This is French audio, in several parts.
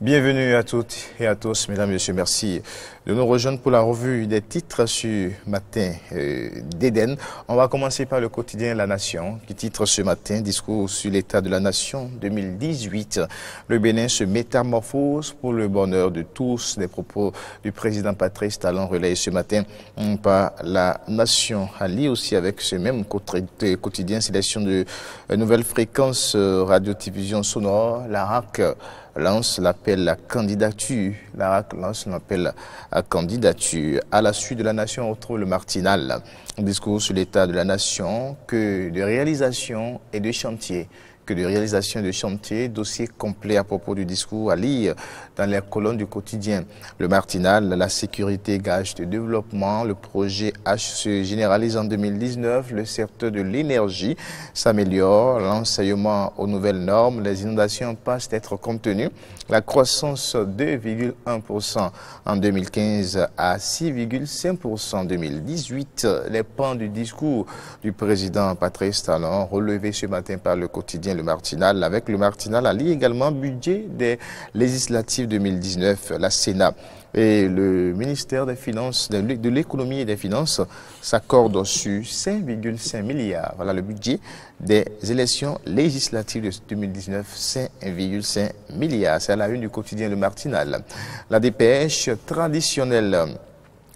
Bienvenue à toutes et à tous, mesdames et messieurs, merci de nous rejoindre pour la revue des titres sur Matin d'Éden. On va commencer par le quotidien La Nation qui titre ce matin « Discours sur l'état de la nation 2018 ». Le Bénin se métamorphose pour le bonheur de tous. Des propos du président Patrice Talon relayés ce matin par La Nation. À lire aussi avec ce même quotidien, sélection de nouvelles fréquences radio-diffusion sonore, la RAC lance l'appel à candidature. La RAC lance l'appel à candidature. À la suite de La Nation, on retrouve le Martinal. Un discours sur l'état de la nation, que de réalisation et de chantier. Dossier complet à propos du discours à lire dans les colonnes du quotidien. Le Martinal, la sécurité gage de développement, le projet H se généralise en 2019, le secteur de l'énergie s'améliore, l'enseignement aux nouvelles normes, les inondations passent d'être contenues, la croissance 2,1% en 2015 à 6,5% en 2018. Les pans du discours du président Patrice Talon relevés ce matin par le quotidien Le Martinal. Avec Le Martinal, à lire également budget des législatives 2019, la Sénat et le ministère des Finances, de l'économie et des Finances s'accordent sur 5,5 milliards. Voilà le budget des élections législatives de 2019, 5,5 milliards. C'est à la une du quotidien Le Martinal. La dépêche traditionnelle,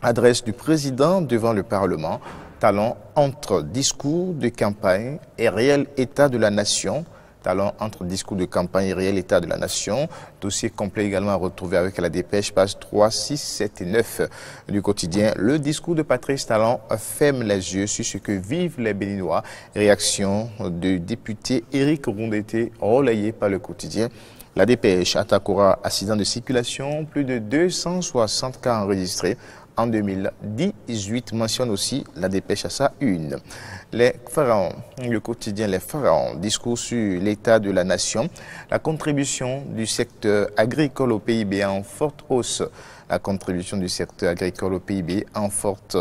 adresse du président devant le Parlement. Talon entre discours de campagne et réel état de la nation. Talon entre discours de campagne et réel état de la nation. Dossier complet également à retrouver avec la dépêche, pages 3, 6, 7 et 9 du quotidien. Le discours de Patrice Talon ferme les yeux sur ce que vivent les Béninois. Réaction du député Éric Rondeté relayée par le quotidien. La dépêche attaquera accident de circulation, plus de 260 cas enregistrés en 2018, mentionne aussi la dépêche à sa une. Les pharaons, le quotidien Les Pharaons, discours sur l'état de la nation, la contribution du secteur agricole au PIB en forte hausse. La contribution du secteur agricole au PIB en forte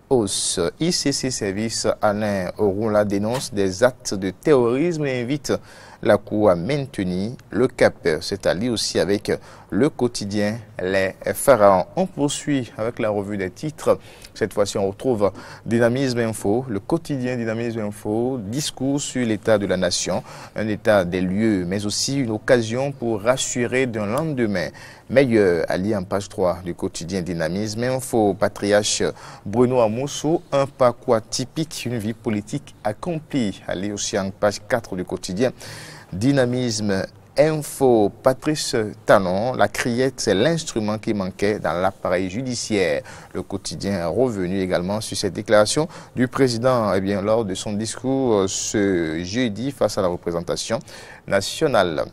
hausse. ICC Service, Alain Oroula dénonce des actes de terrorisme et invite la Cour à maintenir le cap. C'est à lire aussi avec le quotidien Les Pharaons. On poursuit avec la revue des titres. Cette fois-ci, on retrouve Dynamisme Info, le quotidien Dynamisme Info, discours sur l'état de la nation, un état des lieux, mais aussi une occasion pour rassurer d'un lendemain meilleur. À lire en page 3 du quotidien Dynamisme Info. Patriarche Bruno Amosso, un parcours atypique, une vie politique accomplie. À lire aussi en page 4 du quotidien Dynamisme Info. Patrice Talon, la criette, c'est l'instrument qui manquait dans l'appareil judiciaire. Le quotidien est revenu également sur cette déclaration du président lors de son discours ce jeudi face à la représentation nationale.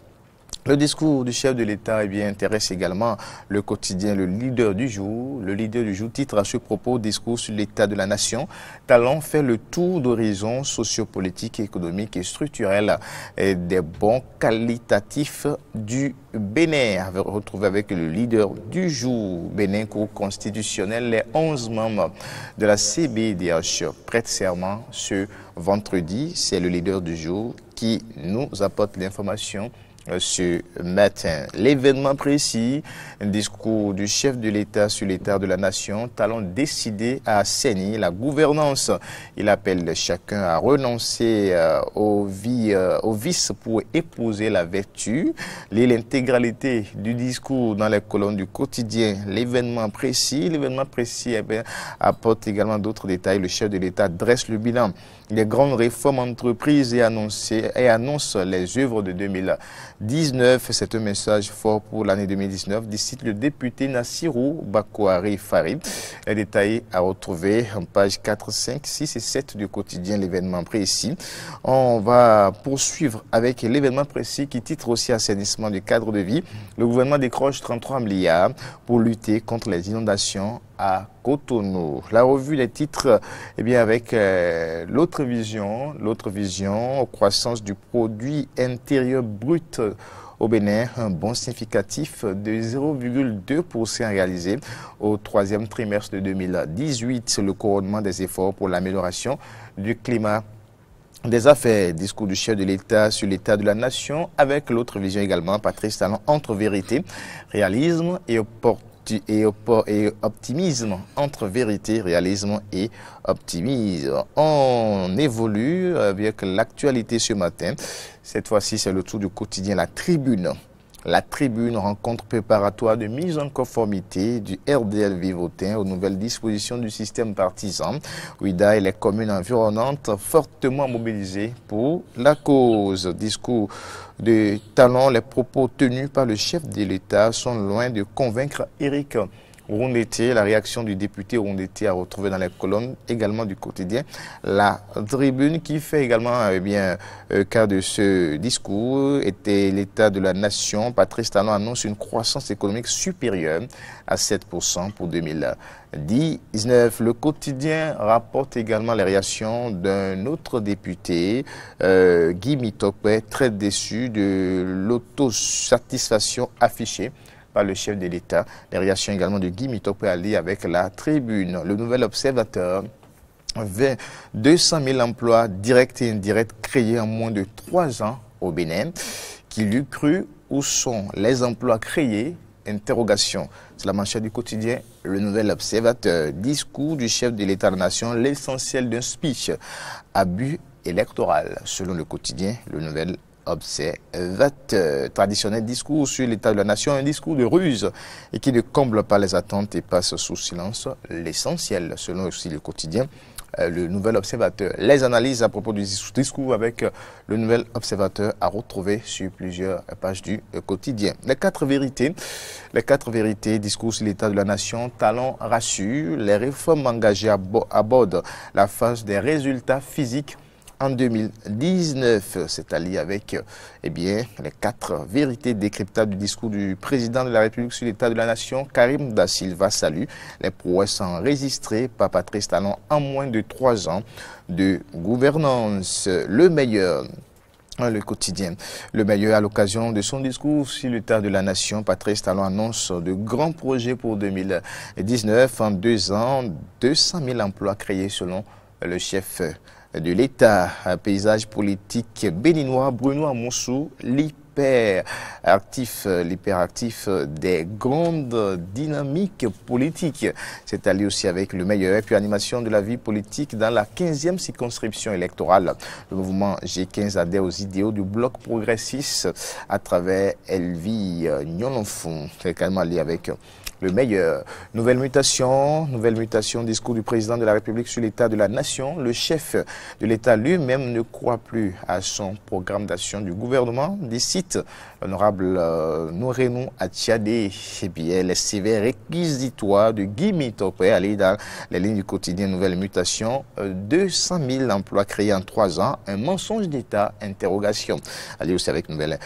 Le discours du chef de l'État intéresse également le quotidien Le Leader du Jour. Le Leader du Jour titre à ce propos discours sur l'état de la nation. Talon fait le tour d'horizon sociopolitique, économique et structurel et des bons qualitatifs du Bénin. Retrouvé avec le Leader du Jour. Bénin, Cour constitutionnelle, les 11 membres de la CBDH prêtent serment ce vendredi. C'est le Leader du Jour qui nous apporte l'information ce matin. L'événement précis, un discours du chef de l'État sur l'état de la nation, Talon décidé à assainir la gouvernance. Il appelle chacun à renoncer au vice pour épouser la vertu. L'intégralité du discours dans les colonnes du quotidien. L'événement précis apporte également d'autres détails. Le chef de l'État dresse le bilan des grandes réformes entreprises et annonce les œuvres de 2019. C'est un message fort pour l'année 2019, dit le député Nassirou Bakouari Farid. Les détails à retrouver en page 4, 5, 6 et 7 du quotidien L'événement précis. On va poursuivre avec l'événement précis qui titre aussi assainissement du cadre de vie. Le gouvernement décroche 33 milliards pour lutter contre les inondations à Cotonou. La revue des titres, avec l'autre vision, croissance du produit intérieur brut au Bénin, un bond significatif de 0,2% réalisé au troisième trimestre de 2018. Le couronnement des efforts pour l'amélioration du climat des affaires, discours du chef de l'État sur l'état de la nation, avec l'autre vision également, Patrice Talon, entre vérité, réalisme et optimisme, entre vérité, réalisme et optimisme. On évolue avec l'actualité ce matin. Cette fois-ci, c'est le tour du quotidien La Tribune. La Tribune, rencontre préparatoire de mise en conformité du RDL Vivotin aux nouvelles dispositions du système partisan. Ouida et les communes environnantes fortement mobilisées pour la cause. Discours de Talon, les propos tenus par le chef de l'État sont loin de convaincre Éric Rondeté. La réaction du député Rondeté à retrouver dans les colonnes également du quotidien La Tribune, qui fait également cas de ce discours était l'état de la nation. Patrice Talon annonce une croissance économique supérieure à 7% pour 2019. Le quotidien rapporte également les réactions d'un autre député, Guy Mitopé, très déçu de l'autosatisfaction affichée par le chef de l'État. Les réactions également de Guy Mitopé Ali avec La Tribune. Le Nouvel Observateur, 200 000 emplois directs et indirects créés en moins de 3 ans au Bénin. Qui l'eût cru? Où sont les emplois créés? Interrogation. C'est la manchette du quotidien Le Nouvel Observateur. Discours du chef de l'État-nation, l'essentiel d'un speech. Abus électoral, selon le quotidien Le Nouvel Observateur. Traditionnel discours sur l'état de la nation, un discours de ruse et qui ne comble pas les attentes et passe sous silence l'essentiel, selon aussi le quotidien Le Nouvel Observateur. Les analyses à propos du discours avec Le Nouvel Observateur à retrouver sur plusieurs pages du quotidien. Les quatre vérités, discours sur l'état de la nation. Talon rassure, les réformes engagées abordent la phase des résultats physiques en 2019, c'est-à-dire avec les 4 vérités décryptables du discours du président de la République sur l'état de la nation. Karim Da Silva salue les prouesses enregistrées par Patrice Talon en moins de 3 ans de gouvernance. Le meilleur. Le quotidien. Le meilleur à l'occasion de son discours sur l'état de la nation. Patrice Talon annonce de grands projets pour 2019. En 2 ans, 200 000 emplois créés selon le chef de l'État. Paysage politique béninois, Bruno Amoussou, l'hyperactif des grandes dynamiques politiques. C'est allé aussi avec le meilleur. Et puis animation de la vie politique dans la 15e circonscription électorale. Le mouvement G15 adhère aux idéaux du bloc progressiste à travers Elvie Nyononfon. C'est également lié avec le meilleur. Nouvelle mutation, discours du président de la République sur l'état de la nation. Le chef de l'État lui-même ne croit plus à son programme d'action du gouvernement. Décide l'honorable Nourenou Attiadé. Les sévères réquisitoires de Guy Mitopé, aller dans les lignes du quotidien Nouvelle mutation. 200 000 emplois créés en 3 ans. Un mensonge d'État, interrogation. Allez aussi avec nouvelle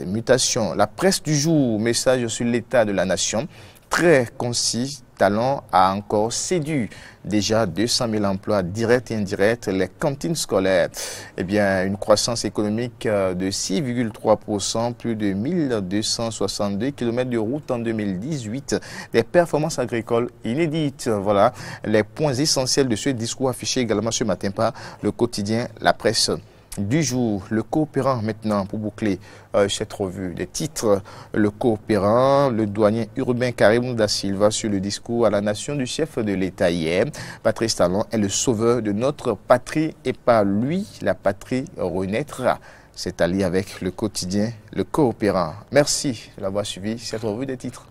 mutation. La presse du jour, message sur l'état de la nation, très concis. Talon a encore séduit déjà 200 000 emplois directs et indirects. Les cantines scolaires, une croissance économique de 6,3%, plus de 1262 km de route en 2018, des performances agricoles inédites. Voilà les points essentiels de ce discours affiché également ce matin par le quotidien La Presse du jour. Le coopérant maintenant pour boucler cette revue des titres. Le coopérant, le douanier urbain Karim Da Silva sur le discours à la nation du chef de l'État hier. Patrice Talon est le sauveur de notre patrie et par lui la patrie renaîtra. C'est allié avec le quotidien Le Coopérant. Merci de l'avoir suivi cette revue des titres.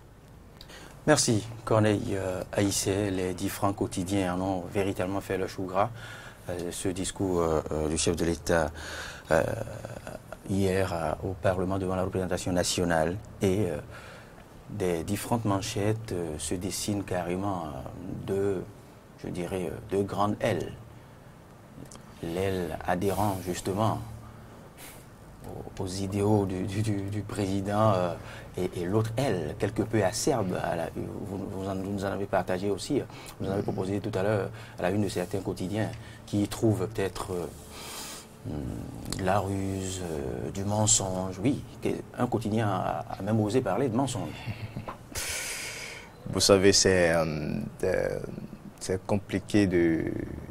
Merci Corneille Aïssé. Les différents quotidiens en ont véritablement fait le chou gras. Ce discours du chef de l'État hier au Parlement devant la représentation nationale et des différentes manchettes se dessinent carrément deux grandes ailes. L'aile adhérant justement aux idéaux du président et l'autre aile, quelque peu acerbe, vous nous en avez partagé aussi, vous en avez proposé tout à l'heure à la une de certains quotidiens qui trouvent peut-être la ruse, du mensonge. Oui, un quotidien a même osé parler de mensonge. Vous savez, c'est compliqué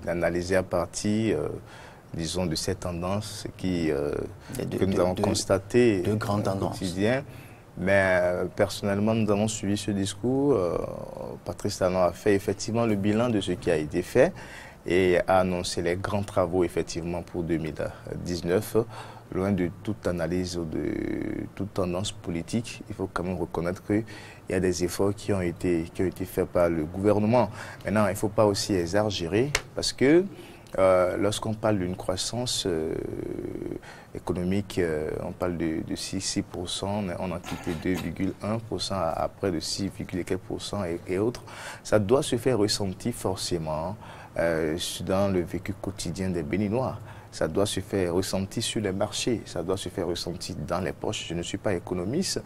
d'analyser à partir disons, de ces tendances que nous avons constatées au quotidien. Mais personnellement, nous avons suivi ce discours. Patrice Talon a fait effectivement le bilan de ce qui a été fait et a annoncé les grands travaux effectivement pour 2019. Loin de toute analyse ou de toute tendance politique, il faut quand même reconnaître qu'il y a des efforts qui ont été faits par le gouvernement. Maintenant, il ne faut pas aussi exagérer parce que lorsqu'on parle d'une croissance économique, on parle de 6%, on a quitté 2,1% à près de 6,4% et autres. Ça doit se faire ressentir forcément dans le vécu quotidien des Béninois. Ça doit se faire ressentir sur les marchés, ça doit se faire ressentir dans les poches. Je ne suis pas économiste,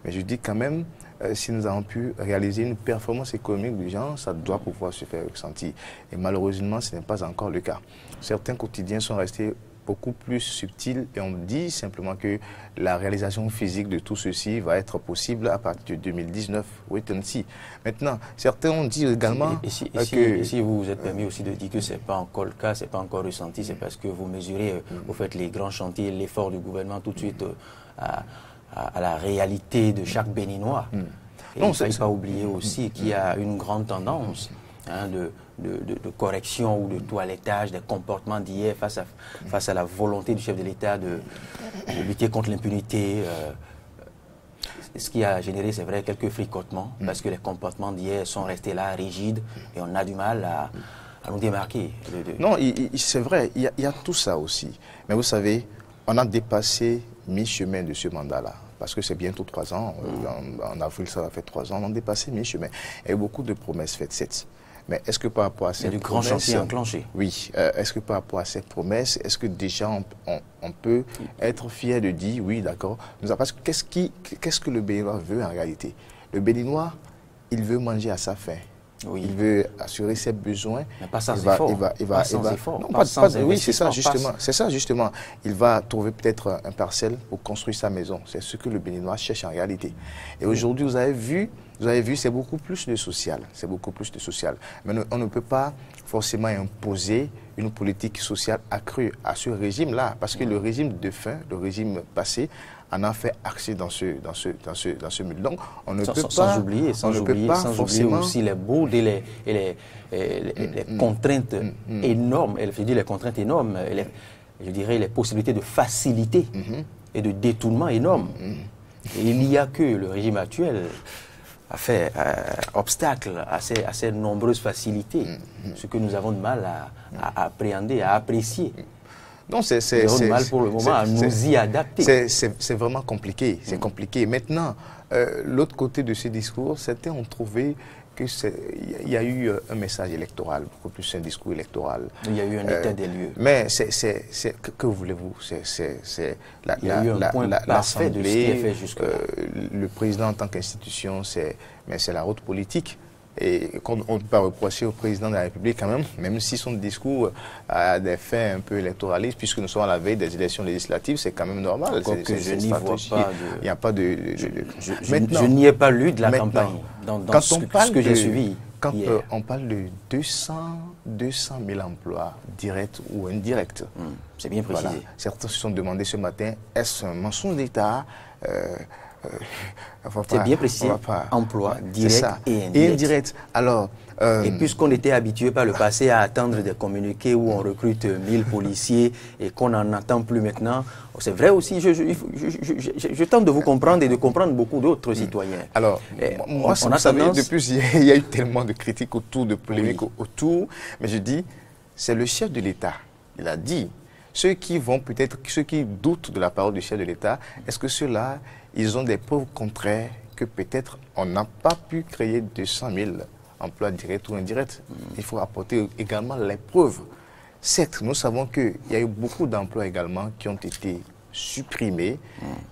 mais je dis quand même, si nous avons pu réaliser une performance économique du genre, ça doit pouvoir se faire ressentir. Et malheureusement, ce n'est pas encore le cas. Certains quotidiens sont restés beaucoup plus subtils et on dit simplement que la réalisation physique de tout ceci va être possible à partir de 2019. Wait and see. Maintenant, certains ont dit également et si vous vous êtes permis aussi de dire que ce n'est pas encore le cas, ce n'est pas encore ressenti, c'est parce que vous mesurez, vous faites les grands chantiers, l'effort du gouvernement tout de suite à la réalité de chaque Béninois. Et il ne faut pas oublier aussi qu'il y a une grande tendance de correction ou de toilettage des comportements d'hier face à la volonté du chef de l'État de lutter contre l'impunité. Ce qui a généré, c'est vrai, quelques fricotements, parce que les comportements d'hier sont restés là, rigides, et on a du mal à nous démarquer. Non, c'est vrai, il y a tout ça aussi. Mais vous savez, on a dépassé mi-chemin de ce mandat-là. Parce que c'est bientôt 3 ans, en avril ça va faire 3 ans, on a dépassé mi-chemin. Il y a eu beaucoup de promesses faites. Mais est-ce que par rapport à ces promesses... du grand chantier enclenché. Oui. Est-ce que par rapport à ces promesses, est-ce que déjà on peut être fier de dire, oui, d'accord. Parce que qu'est-ce que le Béninois veut en réalité? Le Béninois, il veut manger à sa faim. Oui. Il veut assurer ses besoins. Mais pas sans effort. Oui, c'est ça justement. C'est ça justement. Il va trouver peut-être un parcelle pour construire sa maison. C'est ce que le Béninois cherche en réalité. Et aujourd'hui, vous avez vu, c'est beaucoup plus de social. C'est beaucoup plus de social. Mais on ne peut pas forcément imposer une politique sociale accrue à ce régime-là, parce que le régime de fin, le régime passé, en a fait accès dans ce milieu. Donc, on ne peut pas... Sans oublier aussi les boudes et les contraintes énormes, je dis les contraintes énormes, je dirais les possibilités de facilité et de détournement énormes. Et il n'y a que le régime actuel a fait obstacle à ces nombreuses facilités, ce que nous avons de mal à appréhender, à apprécier. Non, c'est mal pour le moment à nous y adapter. C'est vraiment compliqué. C'est compliqué. Maintenant, l'autre côté de ce discours, certains ont trouvé qu'il y a eu un message électoral, beaucoup plus un discours électoral. Il y a eu un état des lieux. Mais que voulez-vous? Il y a eu un point parfait de ce qui est fait jusque-là. Le président en tant qu'institution, c'est la haute politique. Et on ne peut pas reprocher au président de la République quand même si son discours a des fins un peu électoralistes, puisque nous sommes à la veille des élections législatives, c'est quand même normal. Je n'y vois pas il n'y a pas de... Je n'y ai pas lu de la campagne dans ce que j'ai suivi. Quand on parle de 200 000 emplois directs ou indirects, c'est bien précisé. Voilà. Certains se sont demandé ce matin, est-ce un mensonge d'État? C'est bien précisé, emploi direct et indirect. Alors, et puisqu'on était habitué par le passé à attendre des communiqués où on recrute 1000 policiers et qu'on n'en attend plus maintenant, c'est vrai aussi, je tente de vous comprendre et de comprendre beaucoup d'autres citoyens. Alors, moi, vous savez, depuis, il y a eu tellement de critiques autour, de polémiques autour, mais je dis, c'est le chef de l'État, il a dit. Ceux qui doutent de la parole du chef de l'État, est-ce que ceux-là, ils ont des preuves contraires que peut-être on n'a pas pu créer 200 000 emplois directs ou indirects? Il faut apporter également les preuves. Certes, nous savons qu'il y a eu beaucoup d'emplois également qui ont été supprimés,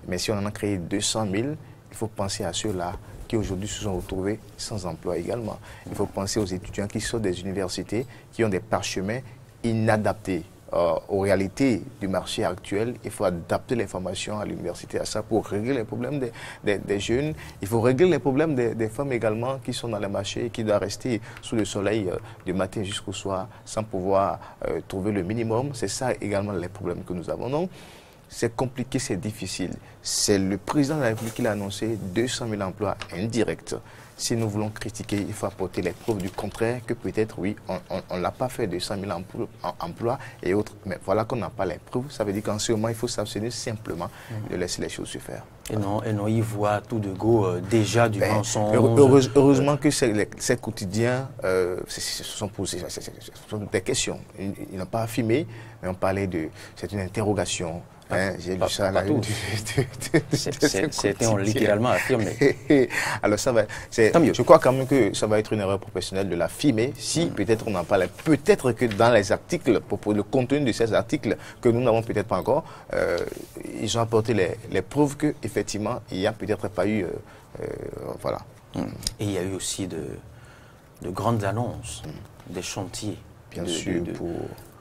mais si on en a créé 200 000, il faut penser à ceux-là qui aujourd'hui se sont retrouvés sans emploi également. Il faut penser aux étudiants qui sortent des universités, qui ont des parchemins inadaptés. aux réalités du marché actuel. Il faut adapter l'information à l'université à ça pour régler les problèmes des jeunes. Il faut régler les problèmes des femmes également qui sont dans le marché et qui doivent rester sous le soleil du matin jusqu'au soir sans pouvoir trouver le minimum. C'est ça également les problèmes que nous avons. Donc, c'est compliqué, c'est difficile. C'est le président de la République qui a annoncé 200 000 emplois indirects. Si nous voulons critiquer, il faut apporter les preuves du contraire, que peut-être, oui, on ne l'a pas fait, 200 000 emplois et autres. Mais voilà qu'on n'a pas les preuves. Ça veut dire qu'en ce moment, il faut s'abstenir simplement de laisser les choses se faire. Et non, ils voient tout de go déjà du mensonge. Heureusement que ces quotidiens se sont posés, ce sont des questions. Ils n'ont pas affirmé, mais on parlait de... C'est une interrogation. J'ai lu ça là. C'était littéralement affirmé. Alors ça va, je crois quand même que ça va être une erreur professionnelle de l'affirmer si peut-être on n'en parle. Peut-être que dans les articles, pour le contenu de ces articles que nous n'avons peut-être pas encore, ils ont apporté les preuves qu'effectivement il n'y a peut-être pas eu, voilà. Et il y a eu aussi de grandes annonces, des chantiers, bien sûr,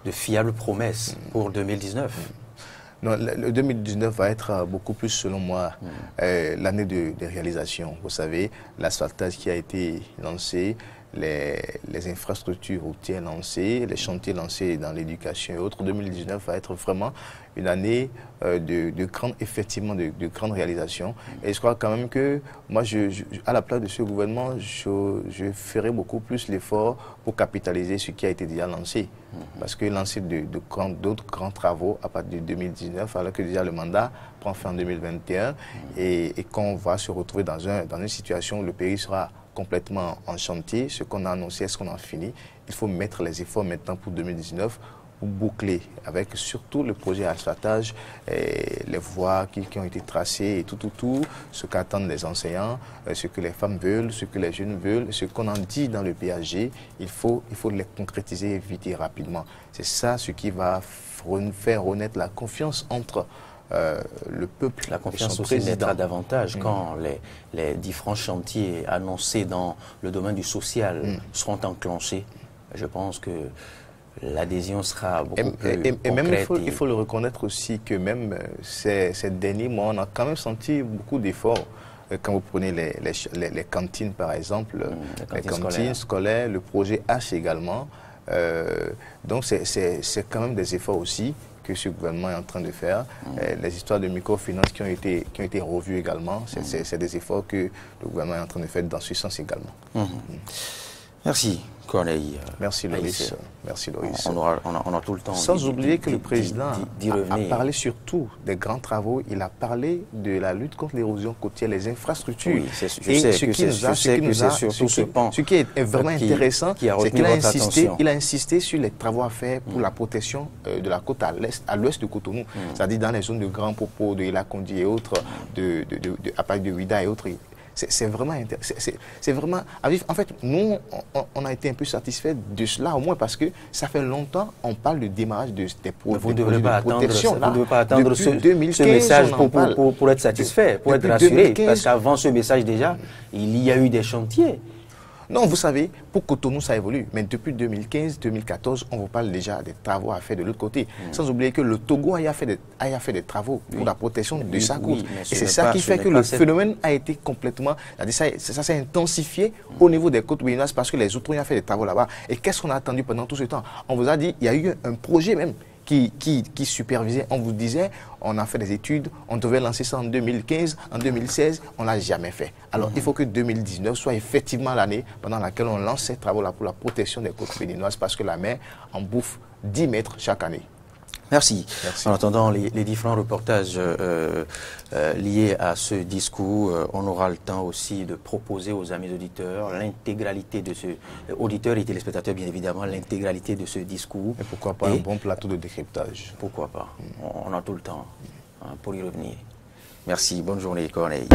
de fiables promesses pour 2019. Non, le 2019 va être beaucoup plus, selon moi, l'année de réalisation. Vous savez, l'asphaltage qui a été lancé, les infrastructures routières lancées, les chantiers lancés dans l'éducation et autres. 2019 va être vraiment une année de grande réalisation. Et je crois quand même que moi, à la place de ce gouvernement, je ferai beaucoup plus l'effort pour capitaliser ce qui a été déjà lancé. Parce que lancer d'autres grands travaux à partir de 2019, alors que déjà le mandat prend fin en 2021 et qu'on va se retrouver dans une situation où le pays sera complètement en chantier, ce qu'on a annoncé, est-ce qu'on en finit? Il faut mettre les efforts maintenant pour 2019 pour boucler avec surtout le projet asphaltage, les voies qui ont été tracées et tout, ce qu'attendent les enseignants, ce que les femmes veulent, ce que les jeunes veulent, ce qu'on en dit dans le PAG, il faut les concrétiser vite et rapidement. C'est ça ce qui va faire renaître la confiance entre le peuple. La confiance aussi naîtra davantage quand les différents chantiers annoncés dans le domaine du social seront enclenchés. Je pense que l'adhésion sera beaucoup plus concrète. Et même il faut le reconnaître aussi que même ces derniers mois, on a quand même senti beaucoup d'efforts. Quand vous prenez les cantines par exemple, les cantines scolaires, le projet H également. Donc c'est quand même des efforts aussi que ce gouvernement est en train de faire. Les histoires de microfinance qui ont été revues également, c'est des efforts que le gouvernement est en train de faire dans ce sens également. Merci Corneille. Merci Loris. Merci Loris. On a tout le temps. Sans oublier que le président a parlé surtout des grands travaux. Il a parlé de la lutte contre l'érosion côtière, les infrastructures. Oui, ce qui est vraiment intéressant, c'est qu'il a insisté sur les travaux à faire pour la protection de la côte à l'ouest de Cotonou, c'est-à-dire dans les zones de grands propos, de Ilakondi et autres, à part de Ouida et autres. C'est vraiment en fait, nous, on a été un peu satisfaits de cela, au moins parce que ça fait longtemps on parle de démarrage des projets de protection. Vous ne devez pas attendre ce message pour être satisfait, pour être rassuré, parce qu'avant ce message déjà, il y a eu des chantiers. Non, vous savez, pour Cotonou, ça évolue. Mais depuis 2015-2014, on vous parle déjà des travaux à faire de l'autre côté. Sans oublier que le Togo a fait des travaux pour la protection de sa côte. Et c'est ça qui fait que le phénomène a été complètement... Ça s'est intensifié au niveau des côtes béninoises parce que les Outre-Ouïens ont fait des travaux là-bas. Et qu'est-ce qu'on a attendu pendant tout ce temps? On vous a dit, il y a eu un projet même qui supervisait. On vous disait, on a fait des études, on devait lancer ça en 2015, en 2016, on ne l'a jamais fait. Alors, il faut que 2019 soit effectivement l'année pendant laquelle on lance ces travaux-là pour la protection des côtes béninoises parce que la mer en bouffe 10 mètres chaque année. Merci. En attendant les différents reportages liés à ce discours, on aura le temps aussi de proposer aux amis auditeurs l'intégralité de ce auditeurs et téléspectateurs bien évidemment l'intégralité de ce discours. Et pourquoi pas un bon plateau de décryptage. Pourquoi pas. On a tout le temps pour y revenir. Merci. Bonne journée Corneille.